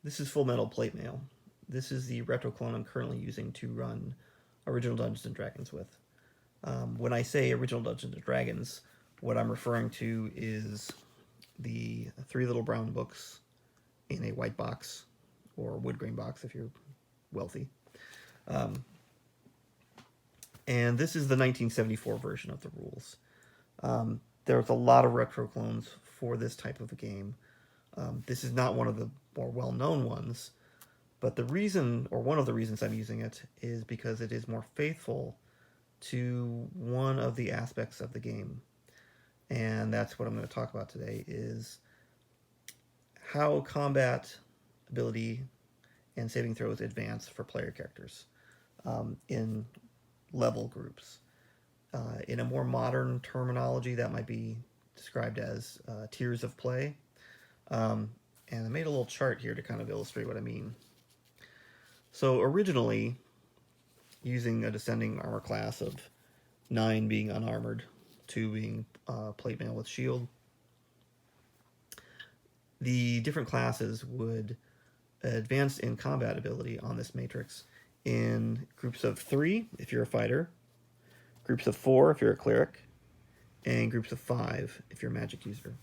This is Full Metal Plate Mail. This is the retro clone I'm currently using to run original Dungeons and Dragons with. When I say original Dungeons and Dragons, what I'm referring to is the three little brown books in a white box, or wood grain box if you're wealthy. And this is the 1974 version of the rules. There's a lot of retro clones for this type of a game. This is not one of the more well-known ones, but the reason, or one of the reasons I'm using it, is because it is more faithful to one of the aspects of the game. And that's what I'm going to talk about today, is how combat ability and saving throws advance for player characters in level groups. In a more modern terminology, that might be described as tiers of play. And I made a little chart here to kind of illustrate what I mean. So originally, using a descending armor class of 9 being unarmored, 2 being plate mail with shield, the different classes would advance in combat ability on this matrix in groups of 3 if you're a fighter, groups of 4 if you're a cleric, and groups of 5 if you're a magic user.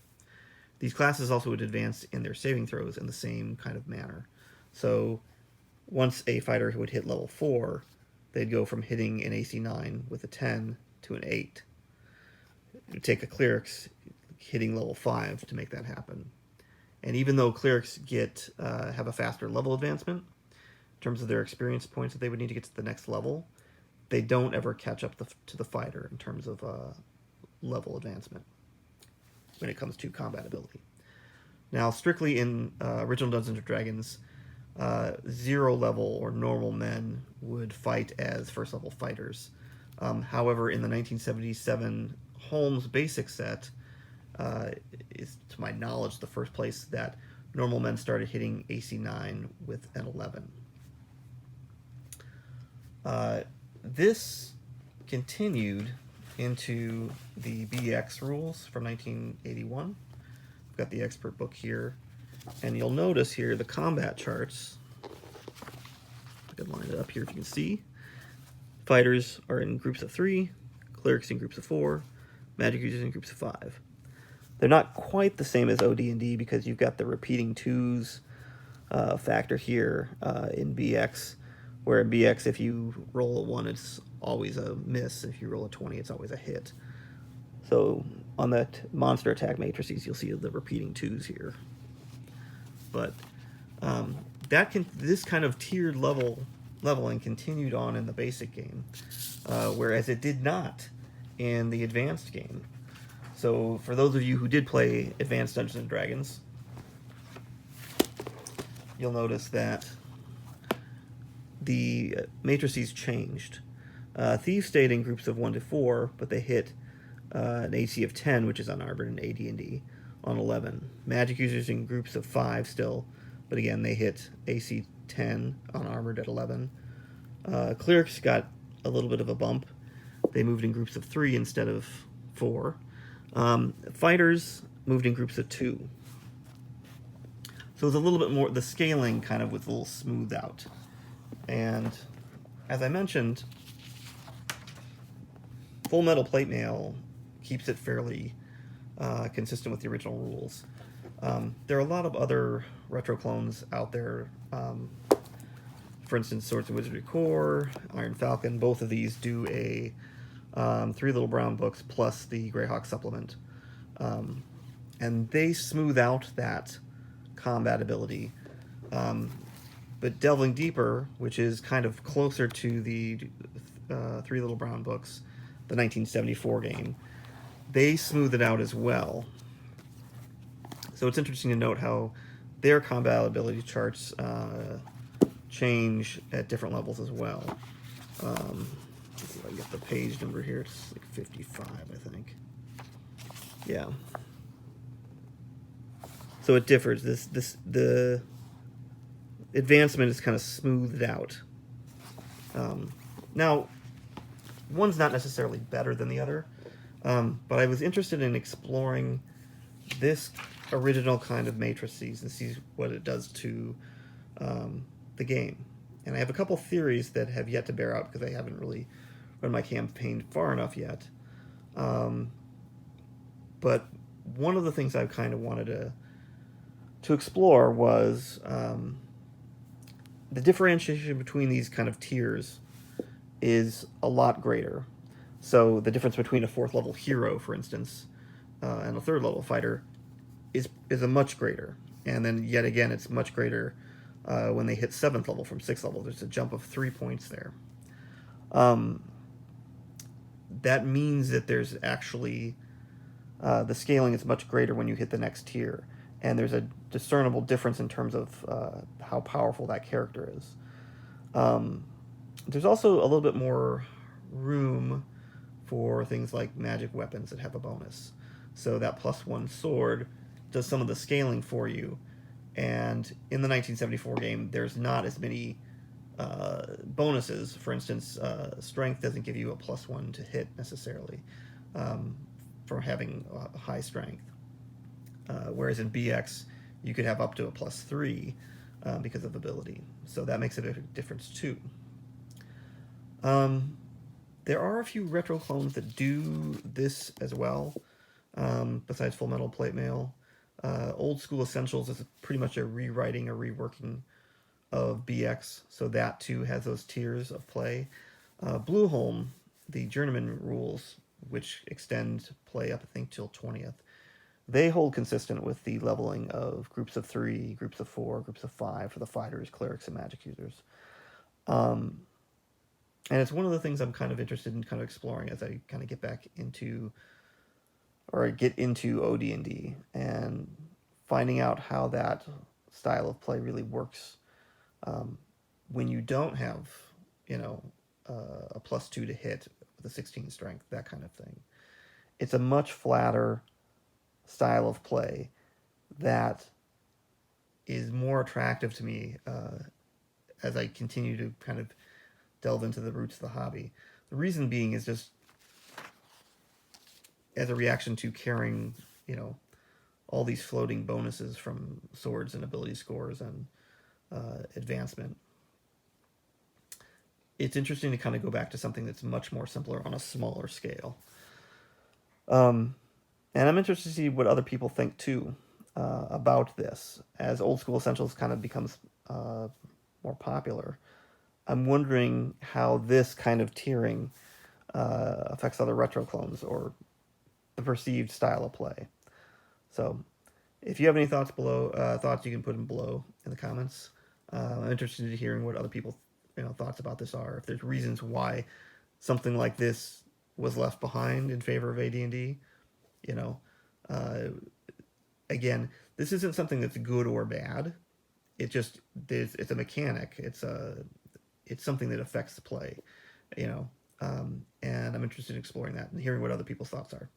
These classes also would advance in their saving throws in the same kind of manner. So once a fighter would hit level 4, they'd go from hitting an AC 9 with a 10 to an 8. It would take a clerics hitting level 5 to make that happen. And even though clerics have a faster level advancement in terms of their experience points that they would need to get to the next level, they don't ever catch up to the fighter in terms of level advancement when it comes to combat ability. Now, strictly in original Dungeons & Dragons, 0 level or normal men would fight as first level fighters. However, in the 1977 Holmes basic set, is, to my knowledge, the first place that normal men started hitting AC 9 with an 11. This continued into the BX rules from 1981. I've got the expert book here, and you'll notice here the combat charts. I can line it up here if you can see. Fighters are in groups of 3, clerics in groups of 4, magic users in groups of 5. They're not quite the same as OD&D because you've got the repeating 2s factor here in BX, where in BX if you roll a 1 it's always a miss, if you roll a 20 it's always a hit. So on that monster attack matrices you'll see the repeating 2s here. But this kind of tiered leveling continued on in the basic game, whereas it did not in the advanced game. So for those of you who did play Advanced Dungeons and Dragons, you'll notice that the matrices changed. Thieves stayed in groups of 1 to 4, but they hit an AC of 10, which is unarmored in AD&D, on 11. Magic users in groups of 5 still, but again, they hit AC 10 unarmored at 11. Clerics got a little bit of a bump. They moved in groups of 3 instead of 4. Fighters moved in groups of 2. So it was a little bit more, the scaling kind of was a little smoothed out. And as I mentioned, Full Metal Plate Mail keeps it fairly consistent with the original rules. There are a lot of other retro clones out there. For instance, Swords and Wizardry Core, Iron Falcon, both of these do a 3 little brown books plus the Greyhawk supplement. And they smooth out that combat ability. But delving deeper, which is kind of closer to the 3 little brown books, the 1974 game, they smooth it out as well. So it's interesting to note how their combat ability charts change at different levels as well. Let's see if I can get the page number here. It's like 55, I think. Yeah. So it differs. The advancement is kind of smoothed out. Now, one's not necessarily better than the other, but I was interested in exploring this original kind of matrices and see what it does to the game. And I have a couple theories that have yet to bear out because I haven't really run my campaign far enough yet. But one of the things I kind of wanted to explore was the differentiation between these kind of tiers is a lot greater. So the difference between a 4th level hero, for instance, and a 3rd level fighter is a much greater. And then yet again, it's much greater when they hit 7th level from 6th level. There's a jump of 3 points there. That means that there's actually the scaling is much greater when you hit the next tier, and there's a discernible difference in terms of how powerful that character is. There's also a little bit more room for things like magic weapons that have a bonus. So that +1 sword does some of the scaling for you. And in the 1974 game, there's not as many bonuses. For instance, strength doesn't give you a +1 to hit necessarily for having a high strength. Whereas in BX, you could have up to a +3 because of ability. So that makes a big difference too. There are a few retro clones that do this as well, besides Full Metal Plate Mail. Old School Essentials is pretty much a rewriting or reworking of BX, so that too has those tiers of play. Blueholm, the journeyman rules, which extend play up, I think, till 20th, they hold consistent with the leveling of groups of 3, groups of 4, groups of 5 for the fighters, clerics, and magic users. And it's one of the things I'm kind of interested in kind of exploring as I kind of get back into, or get into OD&D and finding out how that style of play really works when you don't have, a +2 to hit with a 16 strength, that kind of thing. It's a much flatter style of play that is more attractive to me as I continue to kind of delve into the roots of the hobby. The reason being is just as a reaction to carrying, all these floating bonuses from swords and ability scores and advancement. It's interesting to kind of go back to something that's much more simpler on a smaller scale. And I'm interested to see what other people think too about this. As Old School Essentials kind of becomes more popular, I'm wondering how this kind of tiering affects other retro clones or the perceived style of play. So, if you have any thoughts you can put them below in the comments. I'm interested in hearing what other people's thoughts about this are. If there's reasons why something like this was left behind in favor of AD&D, again, this isn't something that's good or bad. It's a mechanic. It's something that affects the play, and I'm interested in exploring that and hearing what other people's thoughts are.